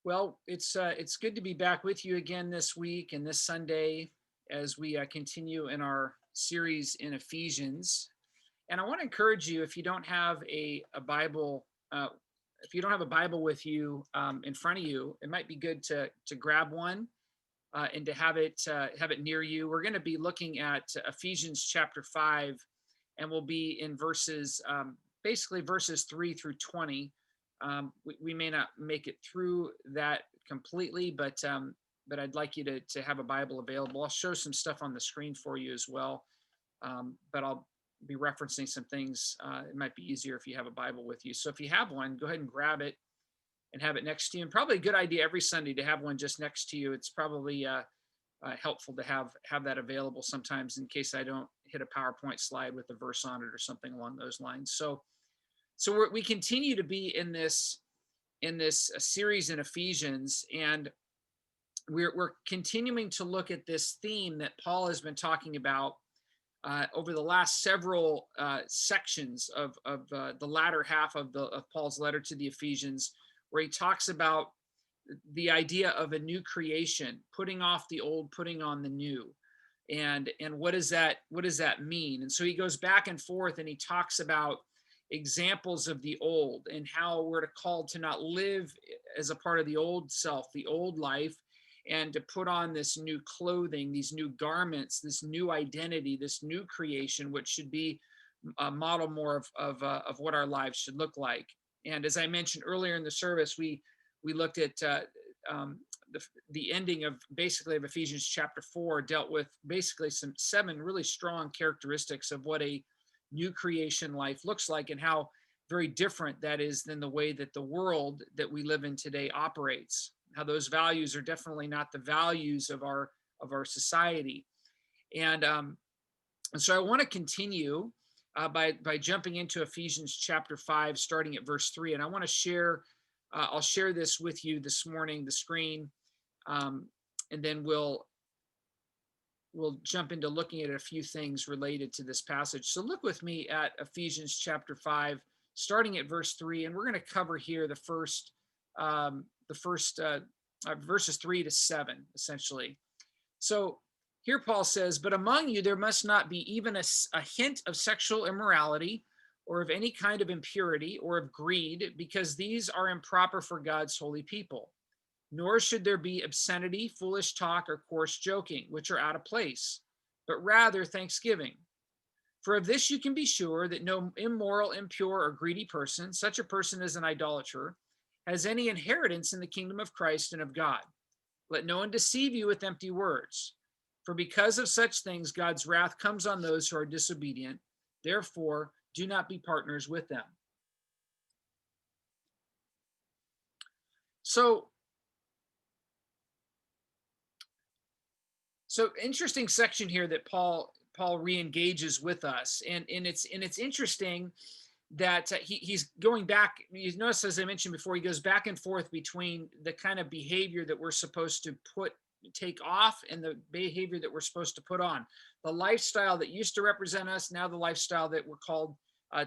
Well, it's good to be back with you again this week and this Sunday as we continue in our series in Ephesians. And I want to encourage you, if you don't have a Bible, if you don't have a Bible with you in front of you, it might be good to grab one and to have it near you. We're going to be looking at Ephesians chapter 5, and we'll be in verses basically verses 3 through 20. We may not make it through that completely, but I'd like you to have a Bible available. I'll show some stuff on the screen for you as well, but I'll be referencing some things. It might be easier if you have a Bible with you. So if you have one, go ahead and grab it and have it next to you. And probably a good idea every Sunday to have one just next to you. It's probably helpful to have that available sometimes in case I don't hit a PowerPoint slide with a verse on it or something along those lines. So we continue to be in this series in Ephesians, and we're continuing to look at this theme that Paul has been talking about over the last several sections of the latter half of Paul's letter to the Ephesians, where he talks about the idea of a new creation, putting off the old, putting on the new. And what does that mean? And so he goes back and forth and he talks about examples of the old and how we're called to not live as a part of the old self, the old life, and to put on this new clothing, these new garments, this new identity, this new creation, which should be a model more of what our lives should look like. And as I mentioned earlier in the service, we looked at the ending of basically of Ephesians chapter 4, dealt with basically some 7 really strong characteristics of what a new creation life looks like and how very different that is than the way that the world that we live in today operates. How those values are definitely not the values of our society. And so I want to continue by jumping into Ephesians chapter 5, starting at verse 3. And I want to share, I'll share this with you this morning, the screen, and then we'll jump into looking at a few things related to this passage. So look with me at Ephesians chapter 5, starting at verse 3, and we're going to cover here the first verses 3 to 7, essentially. So here Paul says, "But among you there must not be even a hint of sexual immorality or of any kind of impurity or of greed, because these are improper for God's holy people. Nor should there be obscenity, foolish talk, or coarse joking, which are out of place, but rather thanksgiving. For of this you can be sure, that no immoral, impure, or greedy person, such a person as an idolater, has any inheritance in the kingdom of Christ and of God. Let no one deceive you with empty words. For because of such things, God's wrath comes on those who are disobedient. Therefore, do not be partners with them." So interesting section here that Paul re-engages with us, and it's interesting that he's going back. You notice, as I mentioned before, he goes back and forth between the kind of behavior that we're supposed to take off and the behavior that we're supposed to put on. The lifestyle that used to represent us, now the lifestyle that we're called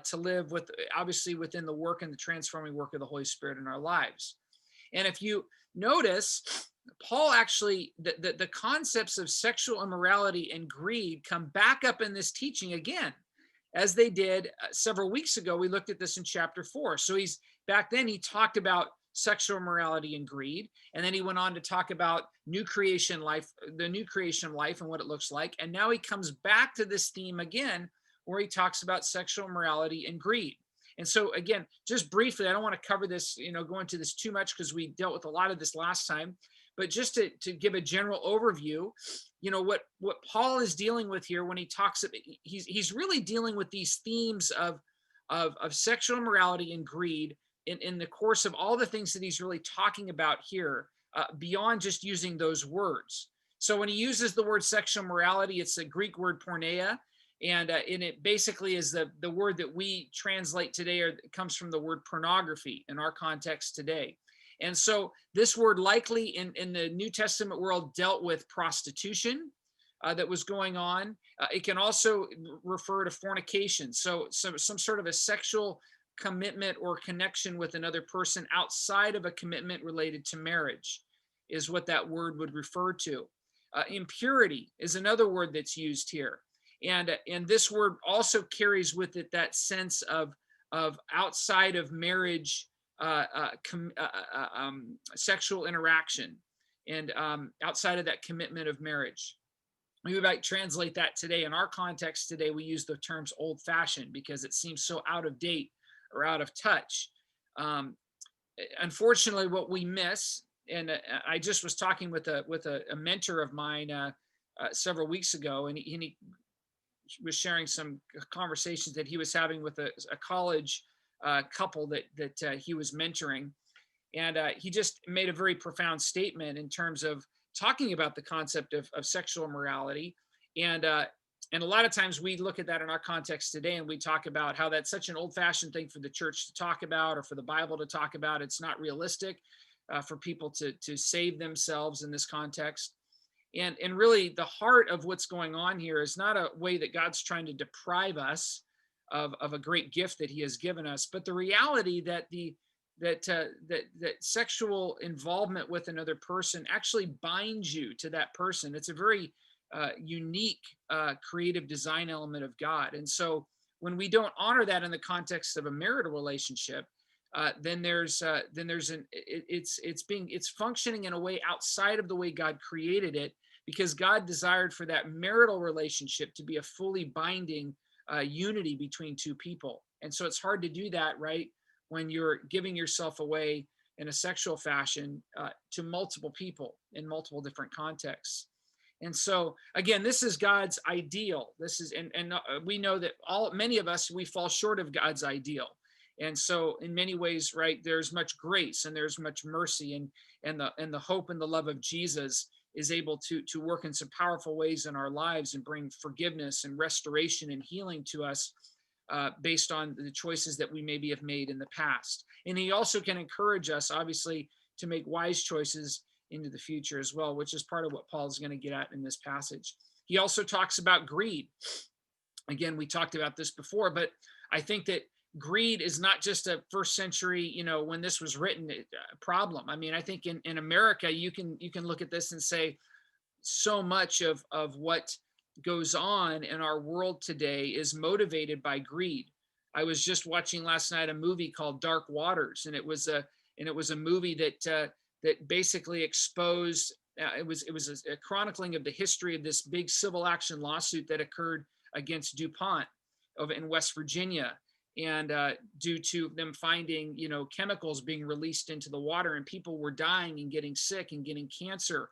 to live with, obviously within the work and the transforming work of the Holy Spirit in our lives. And if you notice, Paul actually, the concepts of sexual immorality and greed come back up in this teaching again, as they did several weeks ago. We looked at this in chapter 4. So back then he talked about sexual immorality and greed, and then he went on to talk about new creation life, the new creation life and what it looks like. And now he comes back to this theme again, where he talks about sexual immorality and greed. And so again, just briefly, I don't want to cover this, go into this too much, because we dealt with a lot of this last time, but just to give a general overview, what Paul is dealing with here when he talks about, he's really dealing with these themes of sexual immorality and greed in the course of all the things that he's really talking about here, beyond just using those words. So when he uses the word sexual morality, it's a Greek word porneia, and it basically is the word that we translate today, or it comes from the word pornography in our context today. And so this word likely in the New Testament world dealt with prostitution that was going on. It can also refer to fornication. So some sort of a sexual commitment or connection with another person outside of a commitment related to marriage is what that word would refer to. Impurity is another word that's used here. And this word also carries with it that sense of outside of marriage sexual interaction, and outside of that commitment of marriage. We might translate that today. In our context today, we use the terms old fashioned because it seems so out of date or out of touch. Um, Unfortunately, what we miss, and I just was talking with a mentor of mine several weeks ago, and he was sharing some conversations that he was having with a college couple that he was mentoring, and he just made a very profound statement in terms of talking about the concept of sexual morality. And a lot of times we look at that in our context today and we talk about how that's such an old-fashioned thing for the church to talk about or for the Bible to talk about. It's not realistic for people to save themselves in this context. And really the heart of what's going on here is not a way that God's trying to deprive us of a great gift that he has given us, but the reality that that sexual involvement with another person actually binds you to that person. It's a very unique creative design element of God. And so when we don't honor that in the context of a marital relationship, then there's it's functioning in a way outside of the way God created it, because God desired for that marital relationship to be a fully binding unity between two people. And so it's hard to do that, right, when you're giving yourself away in a sexual fashion to multiple people in multiple different contexts. And so again, this is God's ideal. This is, and we know that many of us, we fall short of God's ideal. And so in many ways, right, there's much grace and there's much mercy, and the hope and the love of Jesus is able to work in some powerful ways in our lives and bring forgiveness and restoration and healing to us based on the choices that we maybe have made in the past. And he also can encourage us, obviously, to make wise choices into the future as well, which is part of what Paul is going to get at in this passage. He also talks about greed. Again, we talked about this before, but I think that greed is not just a first century, when this was written, problem. I mean, I think in America, you can look at this and say so much of what goes on in our world today is motivated by greed. I was just watching last night a movie called Dark Waters, and it was a movie that basically exposed. It was a chronicling of the history of this big civil action lawsuit that occurred against DuPont in West Virginia, and due to them finding chemicals being released into the water, and people were dying and getting sick and getting cancer.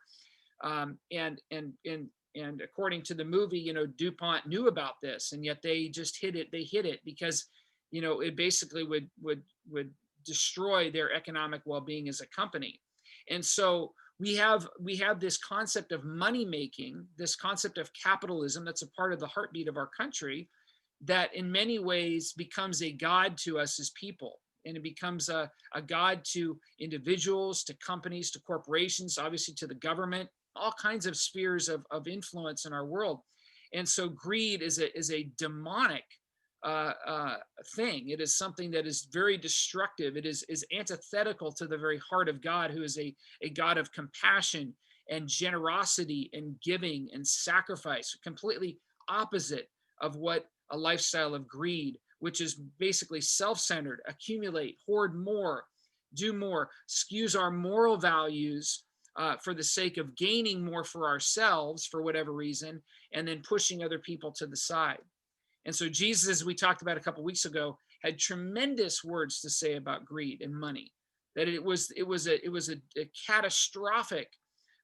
And according to the movie, DuPont knew about this, and yet they just hid it. They hid it because it basically would destroy their economic well-being as a company. And so we have this concept of money making, this concept of capitalism that's a part of the heartbeat of our country, that in many ways becomes a god to us as people. And it becomes a god to individuals, to companies, to corporations, obviously to the government, all kinds of spheres of influence in our world. And so greed is a demonic thing. It is something that is very destructive. It is antithetical to the very heart of God, who is a God of compassion and generosity and giving and sacrifice, completely opposite of what a lifestyle of greed, which is basically self-centered, accumulate, hoard more, do more, skews our moral values for the sake of gaining more for ourselves for whatever reason, and then pushing other people to the side. And so Jesus, as we talked about a couple of weeks ago, had tremendous words to say about greed and money. That it was a catastrophic,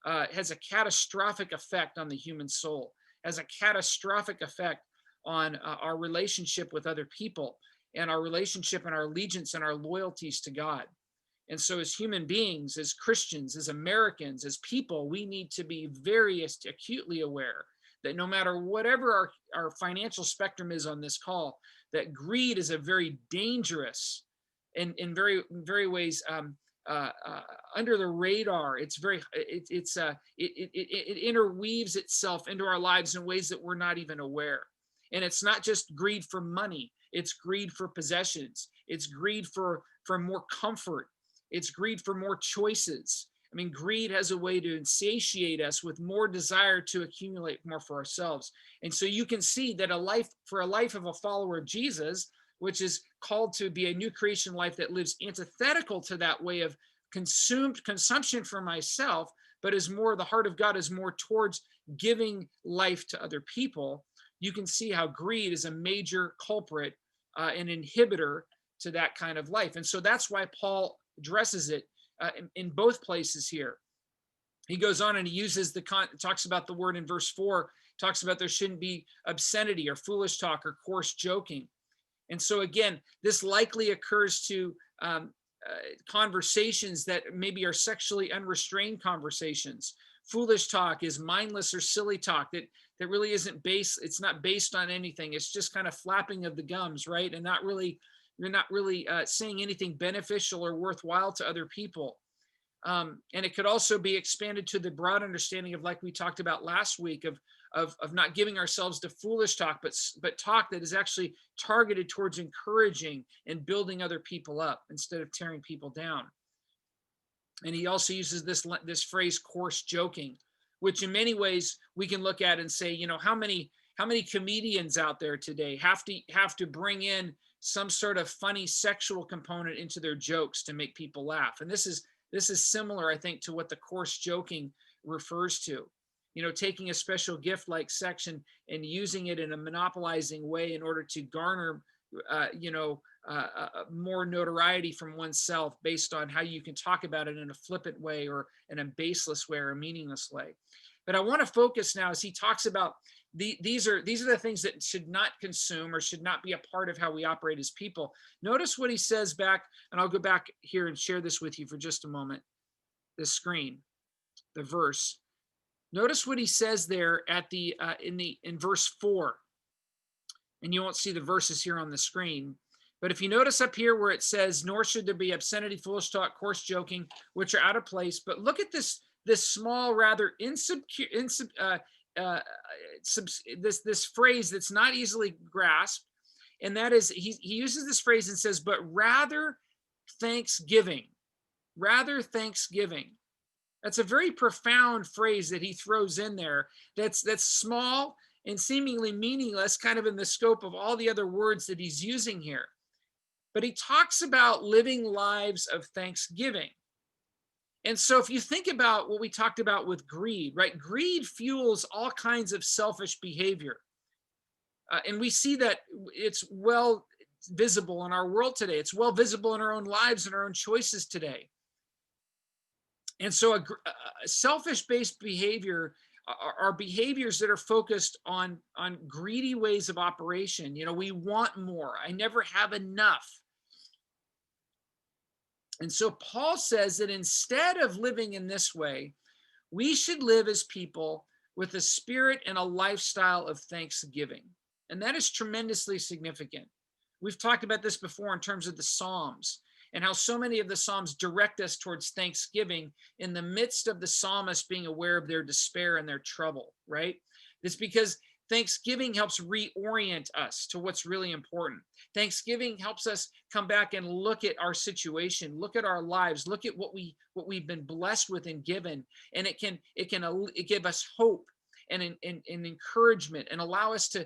has a catastrophic effect on the human soul, has a catastrophic effect on our relationship with other people, and our relationship and our allegiance and our loyalties to God. And so as human beings, as Christians, as Americans, as people, we need to be very acutely aware that no matter whatever our financial spectrum is on this call, that greed is a very dangerous and in very ways under the radar. It interweaves itself into our lives in ways that we're not even aware. And it's not just greed for money, it's greed for possessions, It's greed for more comfort. It's greed for more choices. I mean, greed has a way to satiate us with more desire to accumulate more for ourselves. And so you can see that a life of a follower of Jesus, which is called to be a new creation life that lives antithetical to that way of consumption for myself, but is more, the heart of God is more towards giving life to other people. You can see how greed is a major culprit, an inhibitor to that kind of life. And so that's why Paul addresses it in both places here. He goes on and he uses talks about the word in verse 4, talks about there shouldn't be obscenity or foolish talk or coarse joking. And so again, this likely occurs to conversations that maybe are sexually unrestrained conversations. Foolish talk is mindless or silly talk that really isn't it's not based on anything. It's just kind of flapping of the gums, right? And you're not really saying anything beneficial or worthwhile to other people. And it could also be expanded to the broad understanding of, like we talked about last week, of not giving ourselves to foolish talk, but talk that is actually targeted towards encouraging and building other people up instead of tearing people down. And he also uses this phrase, coarse joking, which in many ways we can look at and say, how many comedians out there today have to bring in some sort of funny sexual component into their jokes to make people laugh. And this is similar, I think, to what the coarse joking refers to. Taking a special gift like sex and using it in a monopolizing way in order to garner, more notoriety from oneself based on how you can talk about it in a flippant way or in a baseless way or a meaningless way. But I want to focus now as he talks about these are the things that should not consume or should not be a part of how we operate as people. Notice what he says back, and I'll go back here and share this with you for just a moment. The screen, the verse. Notice what he says there at in verse 4. And you won't see the verses here on the screen. But if you notice up here where it says, nor should there be obscenity, foolish talk, coarse joking, which are out of place. But look at this small, rather this phrase that's not easily grasped. And that is, he uses this phrase and says, but rather thanksgiving. Rather thanksgiving. That's a very profound phrase that he throws in there. That's small and seemingly meaningless, kind of in the scope of all the other words that he's using here. But he talks about living lives of thanksgiving. And so if you think about what we talked about with greed, right? Greed fuels all kinds of selfish behavior. And we see that it's well visible in our world today. It's well visible in our own lives and our own choices today. And so a selfish-based behavior are behaviors that are focused on greedy ways of operation. We want more. I never have enough. And so Paul says that instead of living in this way, we should live as people with a spirit and a lifestyle of thanksgiving. And that is tremendously significant. We've talked about this before in terms of the Psalms and how so many of the Psalms direct us towards thanksgiving in the midst of the psalmist being aware of their despair and their trouble, right? It's because Thanksgiving helps reorient us to what's really important. Thanksgiving helps us come back and look at our situation, look at our lives, look at what we've been blessed with and given, and it can give us hope and encouragement and allow us to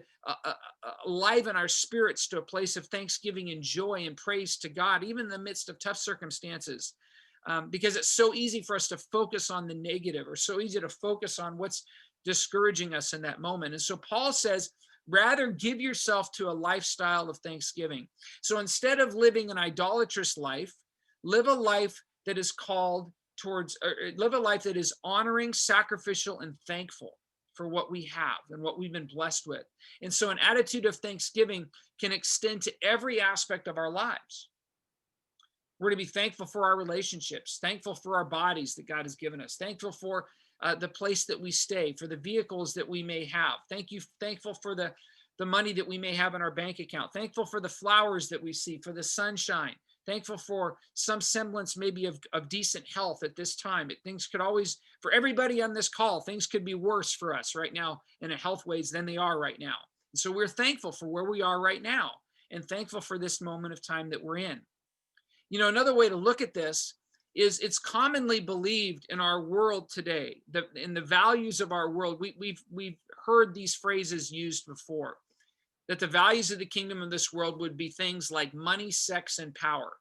liven our spirits to a place of thanksgiving and joy and praise to God, even in the midst of tough circumstances. Because it's so easy for us to focus on the negative, or so easy to focus on what's discouraging us in that moment. And so Paul says, rather give yourself to a lifestyle of thanksgiving. So instead of living an idolatrous life, live a life that is live a life that is honoring, sacrificial, and thankful for what we have and what we've been blessed with. And so an attitude of thanksgiving can extend to every aspect of our lives. We're to be thankful for our relationships, thankful for our bodies that God has given us, thankful for the place that we stay, for the vehicles that we may have. Thankful for the money that we may have in our bank account, thankful for the flowers that we see, for the sunshine, thankful for some semblance maybe of decent health at this time. Things could always, for everybody on this call, things could be worse for us right now in a health ways than they are right now. And so we're thankful for where we are right now. and thankful for this moment of time that we're in. Another way to look at this is it's commonly believed in our world today, that in the values of our world, we've heard these phrases used before, that the values of the kingdom of this world would be things like money, sex, and power,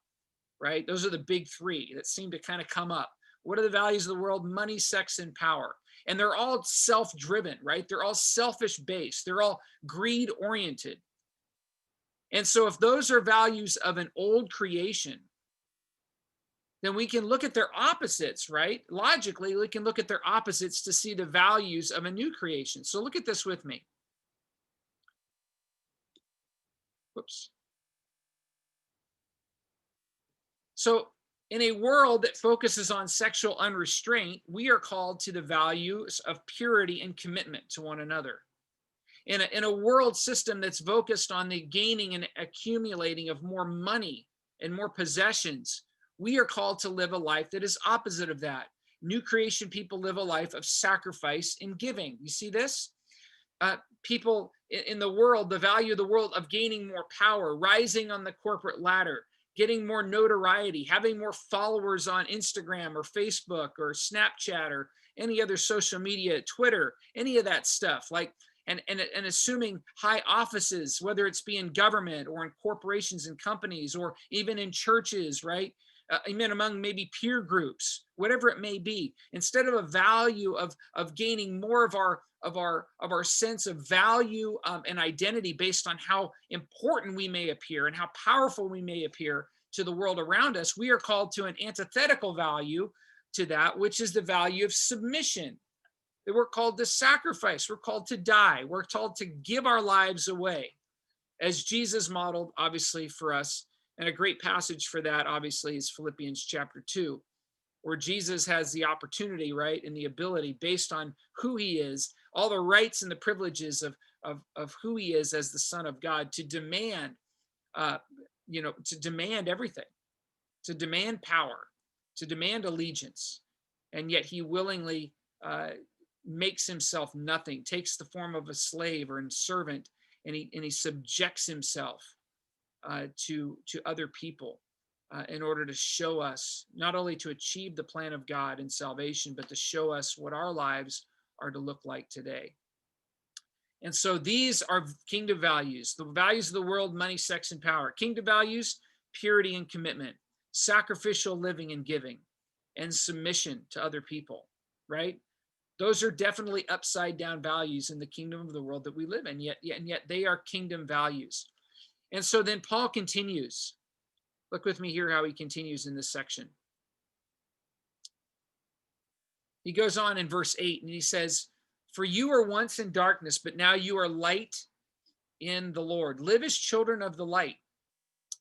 right? Those are the big three that seem to kind of come up. What are the values of the world? Money, sex, and power. And they're all self-driven, right? They're all selfish based. They're all greed oriented. And so if those are values of an old creation, then we can look at their opposites, right? Logically, we can look at their opposites to see the values of a new creation. So look at this with me. Whoops. So in a world that focuses on sexual unrestraint, we are called to the values of purity and commitment to one another. In a world system that's focused on the gaining and accumulating of more money and more possessions, we are called to live a life that is opposite of that. New creation people live a life of sacrifice and giving. You see this? People in the world, the value of the world of gaining more power, rising on the corporate ladder, getting more notoriety, having more followers on Instagram or Facebook or Snapchat or any other social media, Twitter, any of that stuff, like, and assuming high offices, whether it's be in government or in corporations and companies or even in churches, right? Even among maybe peer groups, whatever it may be, instead of a value of gaining more of our sense of value and identity based on how important we may appear and how powerful we may appear to the world around us, we are called to an antithetical value to that, which is the value of submission. That we're called to sacrifice, we're called to die, we're called to give our lives away, as Jesus modeled, obviously, for us. And a great passage for that, obviously, is Philippians chapter 2, where Jesus has the opportunity, right, and the ability, based on who he is, all the rights and the privileges of who he is as the Son of God, to demand, to demand everything, to demand power, to demand allegiance. And yet he willingly makes himself nothing, takes the form of a slave or a servant, and he subjects himself to other people in order to show us, not only to achieve the plan of God and salvation, but to show us what our lives are to look like today. And so these are kingdom values, the values of the world: money, sex, and power. Kingdom values: purity and commitment, sacrificial living and giving, and submission to other people, right? Those are definitely upside down values in the kingdom of the world that we live in, yet they are kingdom values. And so then Paul continues. Look with me here how he continues in this section. He goes on in verse 8 and he says, "For you were once in darkness, but now you are light in the Lord. Live as children of the light.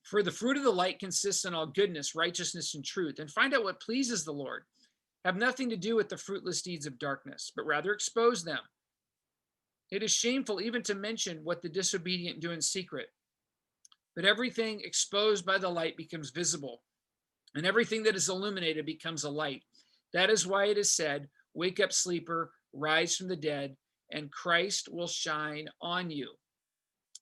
For the fruit of the light consists in all goodness, righteousness, and truth. And find out what pleases the Lord. Have nothing to do with the fruitless deeds of darkness, but rather expose them. It is shameful even to mention what the disobedient do in secret. But everything exposed by the light becomes visible, and everything that is illuminated becomes a light. That is why it is said, 'Wake up, sleeper, rise from the dead, and Christ will shine on you.'"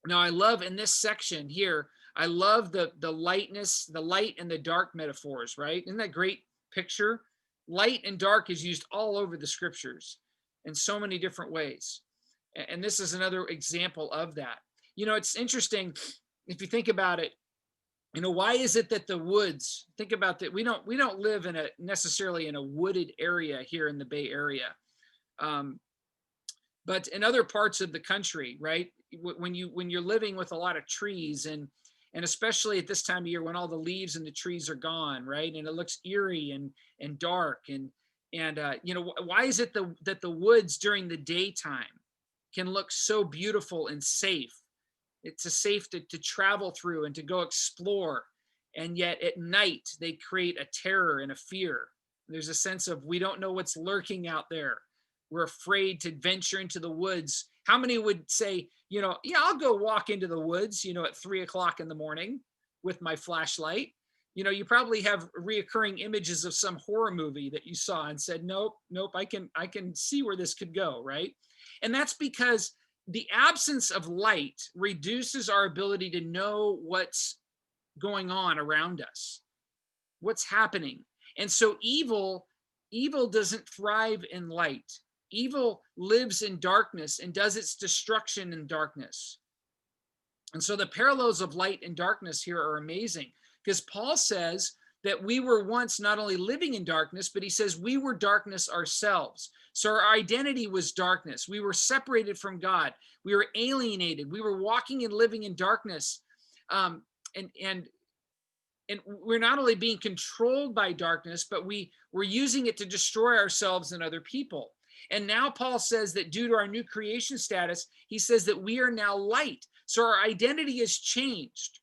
Now, I love in this section here, I love the lightness, the light and the dark metaphors, right? Isn't that great picture? Light and dark is used all over the scriptures in so many different ways. And this is another example of that. It's interesting if you think about it. Why is it that the woods, think about that, we don't live in necessarily in a wooded area here in the Bay Area. But in other parts of the country, right? When you're living with a lot of trees and especially at this time of year when all the leaves and the trees are gone, right? And it looks eerie and dark and why is it that the woods during the daytime can look so beautiful and safe? It's safe to travel through and to go explore. And yet at night, they create a terror and a fear. There's a sense of we don't know what's lurking out there. We're afraid to venture into the woods. How many would say, yeah, I'll go walk into the woods, at 3:00 in the morning with my flashlight? You probably have reoccurring images of some horror movie that you saw and said, nope, I can see where this could go, right? And that's because the absence of light reduces our ability to know what's going on around us, what's happening. And so evil doesn't thrive in light. Evil lives in darkness and does its destruction in darkness. And so the parallels of light and darkness here are amazing, because Paul says that we were once not only living in darkness, but he says we were darkness ourselves. So our identity was darkness. We were separated from God. We were alienated. We were walking and living in darkness. And we're not only being controlled by darkness, but we were using it to destroy ourselves and other people. And now Paul says that due to our new creation status, he says that we are now light. So our identity has changed.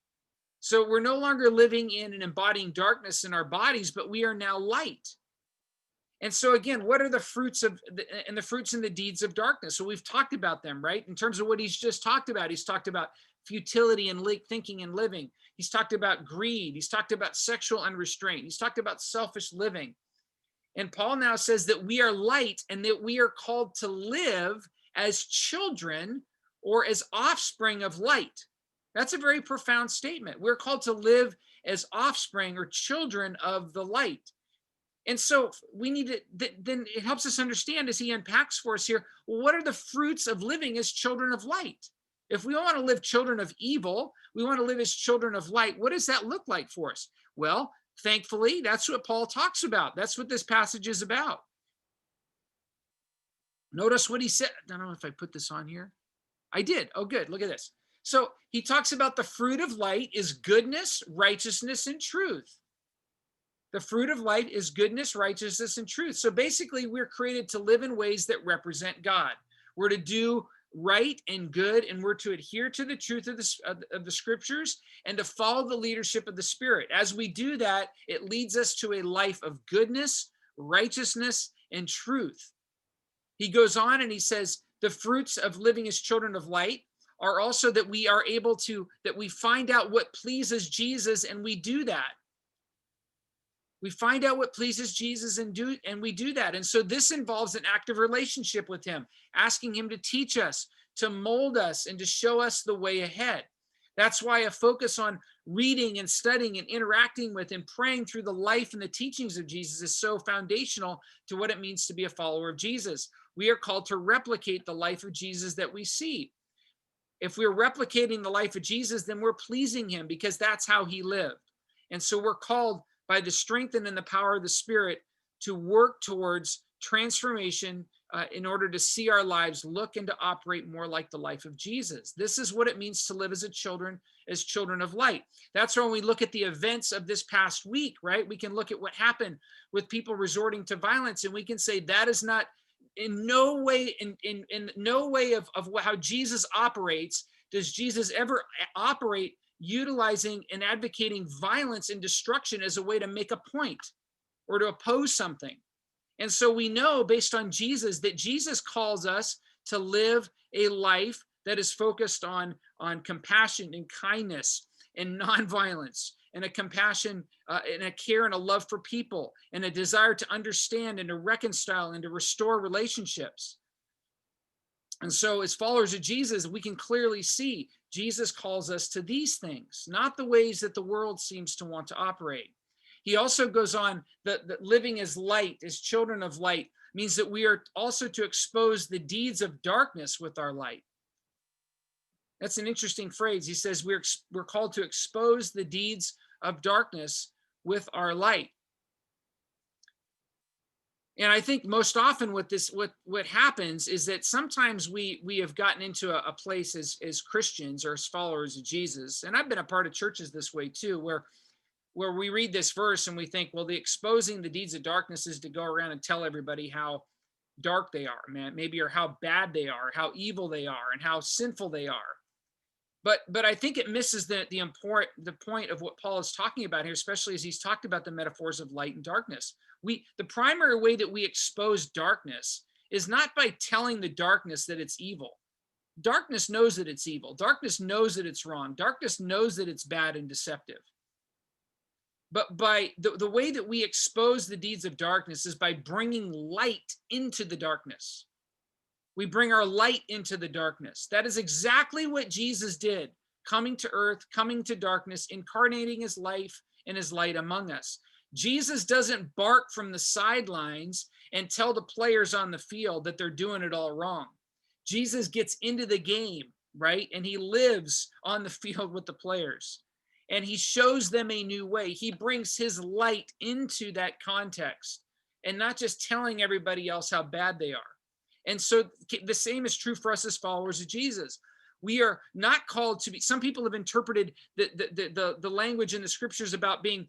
So we're no longer living in and embodying darkness in our bodies, but we are now light. And so again, what are the fruits of the fruits and the deeds of darkness? So we've talked about them, right? In terms of what he's just talked about. He's talked about futility and thinking and living. He's talked about greed. He's talked about sexual unrestraint. He's talked about selfish living. And Paul now says that we are light and that we are called to live as children or as offspring of light. That's a very profound statement. We're called to live as offspring or children of the light. And so we need to, then it helps us understand as he unpacks for us here, well, what are the fruits of living as children of light? If we want to live children of evil, we want to live as children of light, what does that look like for us? Well, thankfully, that's what Paul talks about. That's what this passage is about. Notice what he said. I don't know if I put this on here. I did. Oh, good. Look at this. So he talks about the fruit of light is goodness, righteousness, and truth. The fruit of light is goodness, righteousness, and truth. So basically, we're created to live in ways that represent God. We're to do right and good, and we're to adhere to the truth of the scriptures and to follow the leadership of the Spirit. As we do that, it leads us to a life of goodness, righteousness, and truth. He goes on and he says, the fruits of living as children of light are also that we are able to, that we find out what pleases Jesus, and we do that. We find out what pleases Jesus and we do that. And so this involves an active relationship with him, asking him to teach us, to mold us, and to show us the way ahead. That's why a focus on reading and studying and interacting with and praying through the life and the teachings of Jesus is so foundational to what it means to be a follower of Jesus. We are called to replicate the life of Jesus that we see. If we're replicating the life of Jesus, then we're pleasing him because that's how he lived. And so we're called by the strength and in the power of the Spirit to work towards transformation in order to see our lives look and to operate more like the life of Jesus. This is what it means to live as children of light. That's when we look at the events of this past week, right? We can look at what happened with people resorting to violence, and we can say that is not in no way, in no way of how Jesus operates. Does Jesus ever operate utilizing and advocating violence and destruction as a way to make a point or to oppose something? And so we know based on Jesus that Jesus calls us to live a life that is focused on compassion and kindness and nonviolence and a compassion and a care and a love for people and a desire to understand and to reconcile and to restore relationships. And so as followers of Jesus, we can clearly see Jesus calls us to these things, not the ways that the world seems to want to operate. He also goes on that living as light, as children of light, means that we are also to expose the deeds of darkness with our light. That's an interesting phrase. He says we're called to expose the deeds of darkness with our light. And I think most often what happens is that sometimes we have gotten into a place as Christians or as followers of Jesus, and I've been a part of churches this way too, where we read this verse and we think, well, the exposing the deeds of darkness is to go around and tell everybody how dark they are, man, maybe, or how bad they are, how evil they are, and how sinful they are. But I think it misses the point of what Paul is talking about here, especially as he's talked about the metaphors of light and darkness. The primary way that we expose darkness is not by telling the darkness that it's evil. Darkness knows that it's evil. Darkness knows that it's wrong. Darkness knows that it's bad and deceptive. But by the way that we expose the deeds of darkness is by bringing light into the darkness. We bring our light into the darkness. That is exactly what Jesus did, coming to earth, coming to darkness, incarnating his life and his light among us. Jesus doesn't bark from the sidelines and tell the players on the field that they're doing it all wrong. Jesus gets into the game, right? And he lives on the field with the players. And he shows them a new way. He brings his light into that context and not just telling everybody else how bad they are. And so the same is true for us as followers of Jesus. We are not called to be. Some people have interpreted the language in the scriptures about being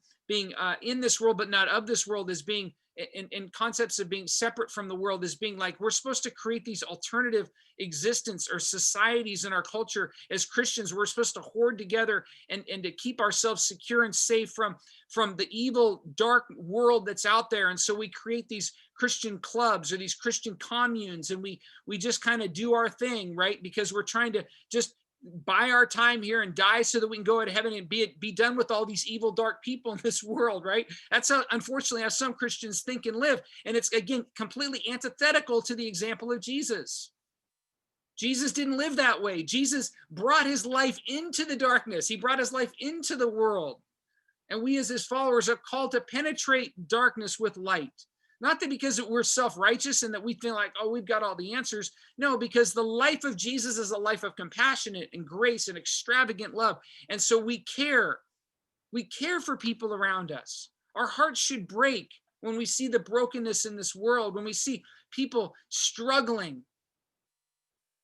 in this world but not of this world as being in concepts of being separate from the world, as being like we're supposed to create these alternative existence or societies in our culture as Christians. We're supposed to hoard together and to keep ourselves secure and safe from the evil, dark world that's out there. And so we create these Christian clubs or these Christian communes, and we just kind of do our thing, right? Because we're trying to just buy our time here and die so that we can go to heaven and be done with all these evil, dark people in this world, right? That's how, unfortunately, how some Christians think and live. And it's, again, completely antithetical to the example of Jesus. Jesus didn't live that way. Jesus brought his life into the darkness. He brought his life into the world. And we as his followers are called to penetrate darkness with light. Not that because we're self-righteous and that we feel like, oh, we've got all the answers. No, because the life of Jesus is a life of compassionate and grace and extravagant love. And so we care. We care for people around us. Our hearts should break when we see the brokenness in this world, when we see people struggling,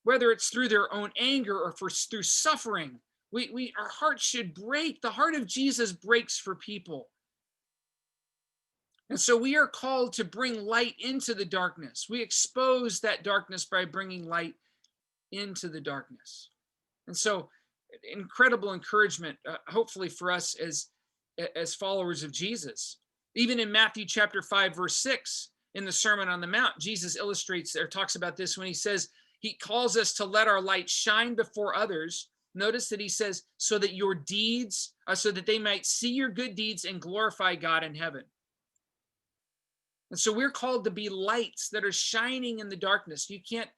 whether it's through their own anger or through suffering. Our hearts should break. The heart of Jesus breaks for people. And so we are called to bring light into the darkness. We expose that darkness by bringing light into the darkness. And so incredible encouragement, hopefully for us as followers of Jesus. Even in Matthew chapter 5, verse 6, in the Sermon on the Mount, Jesus illustrates or talks about this when he says, he calls us to let our light shine before others. Notice that he says, so that your deeds, so that they might see your good deeds and glorify God in heaven. And so we're called to be lights that are shining in the darkness. You can't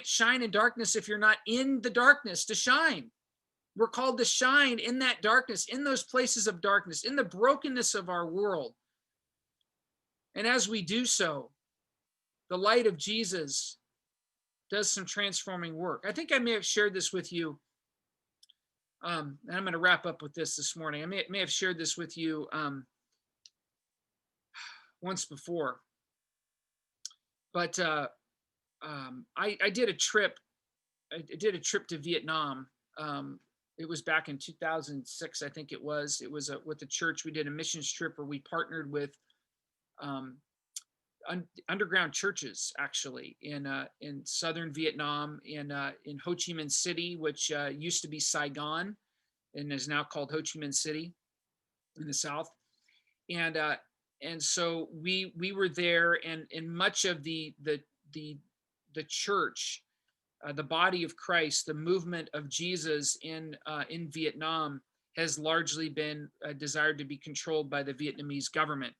shine in darkness if you're not in the darkness to shine. We're called to shine in that darkness, in those places of darkness, in the brokenness of our world. And as we do so, the light of Jesus does some transforming work. I think I may have shared this with you. And I'm going to wrap up with this morning. I may have shared this with you once before, but I did a trip. I did a trip to Vietnam. It was back in 2006, I think it was. It was with the church. We did a missions trip where we partnered with underground churches, actually, in southern Vietnam, in Ho Chi Minh City, which used to be Saigon, and is now called Ho Chi Minh City in the south. And so we were there, and much of the church, the body of Christ, the movement of Jesus in Vietnam has largely been desired to be controlled by the Vietnamese government.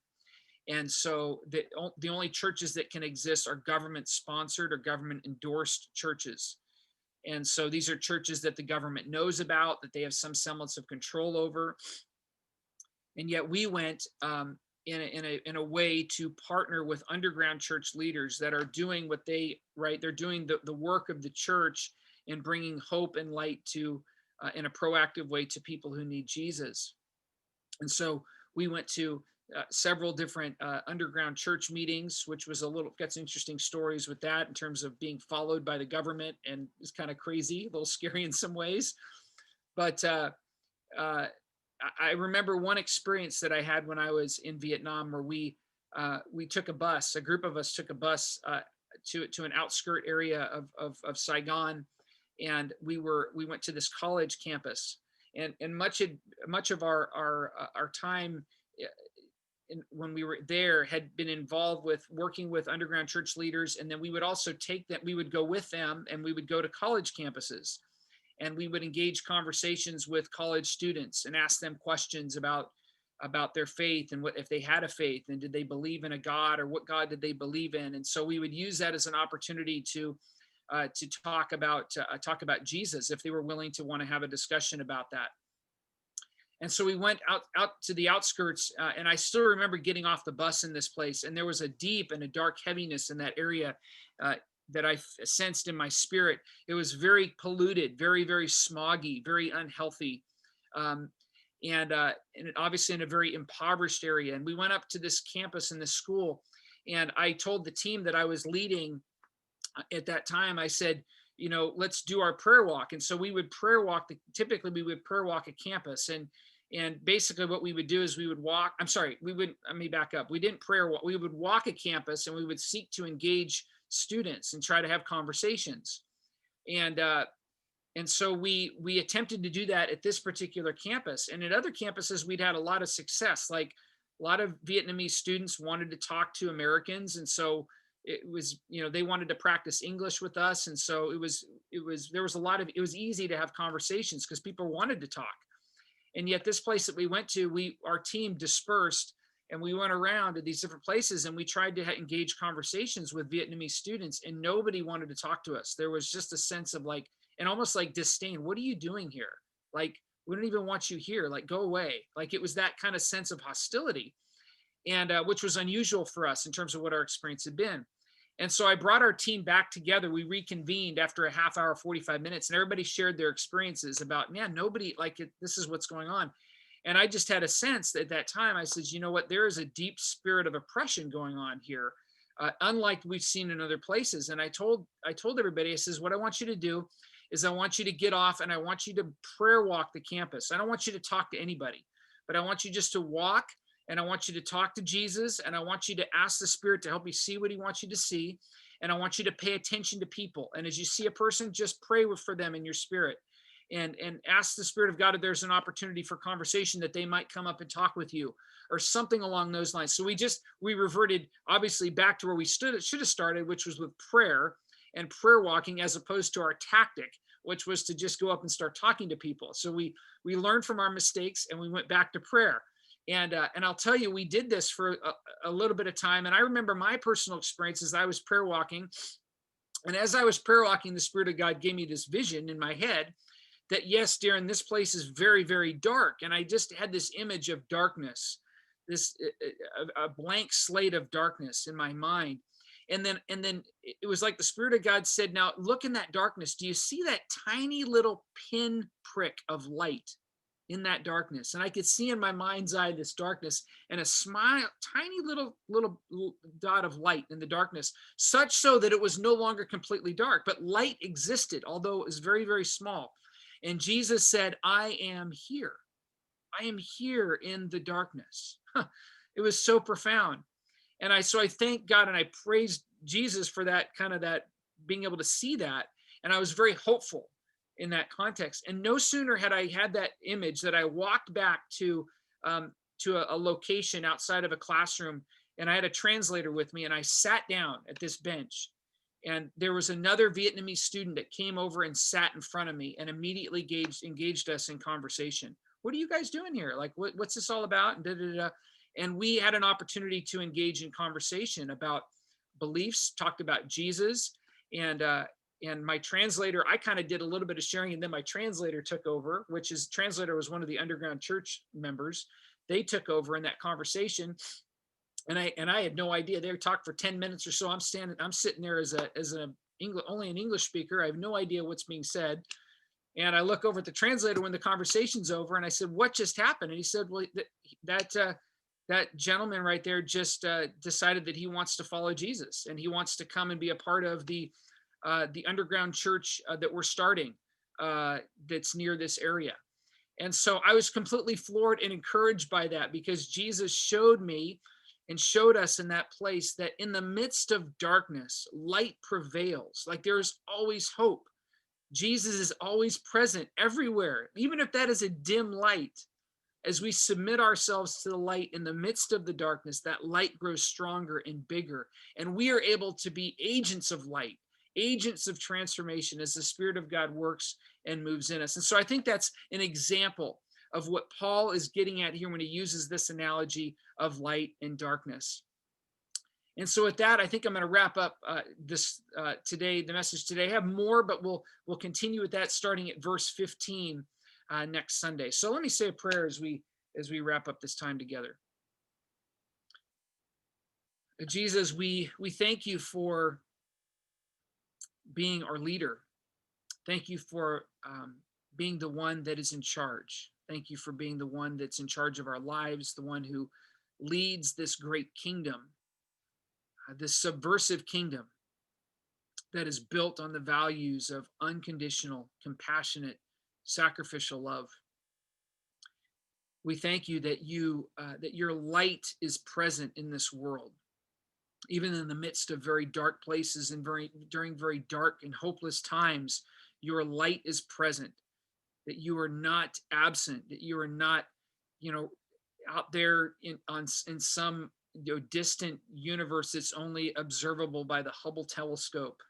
And so the only churches that can exist are government sponsored or government endorsed churches. And so these are churches that the government knows about, that they have some semblance of control over. And yet we went in a way to partner with underground church leaders that are doing what they're doing the work of the church and bringing hope and light to in a proactive way to people who need Jesus. And so we went to several different underground church meetings, which was got some interesting stories with that in terms of being followed by the government, and it's kind of crazy, a little scary in some ways. But I remember one experience that I had when I was in Vietnam, where we took a bus. A group of us took a bus to an outskirt area of Saigon, and we went to this college campus. And much of our time when we were there had been involved with working with underground church leaders, and then we would also we would go with them, and we would go to college campuses. And we would engage conversations with college students and ask them questions about about their faith and what if they had a faith and did they believe in a God or what God did they believe in. And so we would use that as an opportunity to talk about Jesus if they were willing to want to have a discussion about that. And so we went out to the outskirts, and I still remember getting off the bus in this place, and there was a deep and a dark heaviness in that area that I sensed in my spirit. It was very polluted, very, very smoggy, very unhealthy, um, and obviously in a very impoverished area. And we went up to this campus in this school, and I told the team that I was leading at that time. I said, let's do our prayer walk. And so we would prayer walk. Typically, we would prayer walk a campus, and basically what we would do is we would walk. I'm sorry, we would. Let me back up. We didn't prayer walk. We would walk a campus, and we would seek to engage students and try to have conversations. And so we attempted to do that at this particular campus. And at other campuses, we'd had a lot of success. Like a lot of Vietnamese students wanted to talk to Americans, and so it was, they wanted to practice English with us. And so it was it was easy to have conversations because people wanted to talk. And yet this place that we went to, our team dispersed and we went around to these different places and we tried to engage conversations with Vietnamese students, and nobody wanted to talk to us. There was just a sense of like, and almost like disdain. What are you doing here? Like, we don't even want you here. Like, go away. Like, it was that kind of sense of hostility, and which was unusual for us in terms of what our experience had been. And so I brought our team back together. We reconvened after a half hour, 45 minutes, and everybody shared their experiences about, man, nobody this is what's going on. And I just had a sense that at that time, I said, you know what, there is a deep spirit of oppression going on here, unlike we've seen in other places. And I told everybody, I says, what I want you to do is I want you to get off and I want you to prayer walk the campus. I don't want you to talk to anybody, but I want you just to walk, and I want you to talk to Jesus, and I want you to ask the Spirit to help you see what he wants you to see. And I want you to pay attention to people. And as you see a person, just pray for them in your spirit, and ask the Spirit of God if there's an opportunity for conversation that they might come up and talk with you or something along those lines. So we reverted obviously back to where we should have started, which was with prayer and prayer walking, as opposed to our tactic, which was to just go up and start talking to people. So we learned from our mistakes and we went back to prayer. And I'll tell you, we did this for a little bit of time. And I remember my personal experience as I was prayer walking. And as I was prayer walking, the Spirit of God gave me this vision in my head that, yes, Darren, this place is very, very dark. And I just had this image of darkness, this a blank slate of darkness in my mind. And then it was like the Spirit of God said, now look in that darkness. Do you see that tiny little pin prick of light in that darkness? And I could see in my mind's eye this darkness and a tiny little dot of light in the darkness, such so that it was no longer completely dark, but light existed, although it was very, very small. And Jesus said, I am here. I am here in the darkness. It was so profound. And so I thank God and I praise Jesus for that being able to see that. And I was very hopeful in that context. And no sooner had I had that image that I walked back to a location outside of a classroom, and I had a translator with me, and I sat down at this bench, and there was another Vietnamese student that came over and sat in front of me and immediately engaged us in conversation. What are you guys doing here? Like, what's this all about? And And we had an opportunity to engage in conversation about beliefs, talked about Jesus, and my translator, I kind of did a little bit of sharing, and then my translator took over, translator was one of the underground church members. They took over in that conversation. And I had no idea. They talked for 10 minutes or so. I'm sitting there only an English speaker. I have no idea what's being said. And I look over at the translator when the conversation's over, and I said, what just happened? And he said, well, that gentleman right there just decided that he wants to follow Jesus, and he wants to come and be a part of the underground church that we're starting that's near this area. And so I was completely floored and encouraged by that, because Jesus showed me and showed us in that place that in the midst of darkness, light prevails. Like, there's always hope. Jesus is always present everywhere, even if that is a dim light. As we submit ourselves to the light in the midst of the darkness, that light grows stronger and bigger, and we are able to be agents of light, agents of transformation as the Spirit of God works and moves in us. And so I think that's an example of what Paul is getting at here when he uses this analogy of light and darkness. And so with that, I think I'm going to wrap up this today, the message today. I have more, but we'll continue with that starting at verse 15 next Sunday. So let me say a prayer as we wrap up this time together. Jesus, we thank you for being our leader. Thank you for being the one that is in charge. Thank you for being the one that's in charge of our lives, the one who leads this great kingdom, this subversive kingdom that is built on the values of unconditional, compassionate, sacrificial love. We thank you that that your light is present in this world, even in the midst of very dark places and during very dark and hopeless times. Your light is present, that you are not absent, that you are not, out there in some distant universe that's only observable by the Hubble telescope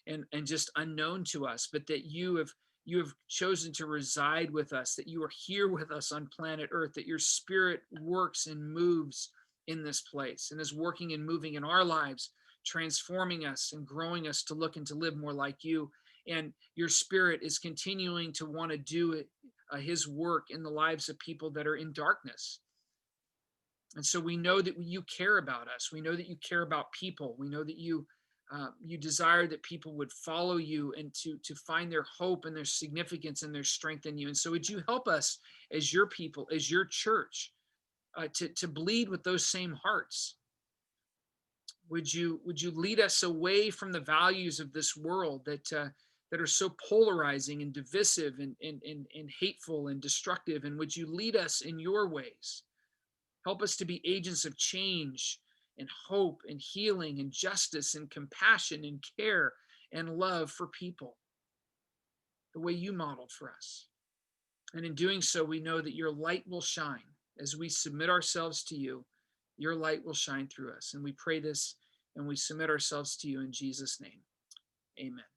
and just unknown to us, but that you have chosen to reside with us, that you are here with us on planet Earth, that your spirit works and moves in this place and is working and moving in our lives, transforming us and growing us to look and to live more like you. And your spirit is continuing to want to do it, his work in the lives of people that are in darkness. And so we know that you care about us. We know that you care about people. We know that you desire that people would follow you and to find their hope and their significance and their strength in you. And so would you help us as your people, as your church, to bleed with those same hearts? Would you lead us away from the values of this world that are so polarizing and divisive and hateful and destructive? And would you lead us in your ways? Help us to be agents of change and hope and healing and justice and compassion and care and love for people, the way you modeled for us. And in doing so, we know that your light will shine. As we submit ourselves to you, your light will shine through us. And we pray this and we submit ourselves to you in Jesus' name. Amen.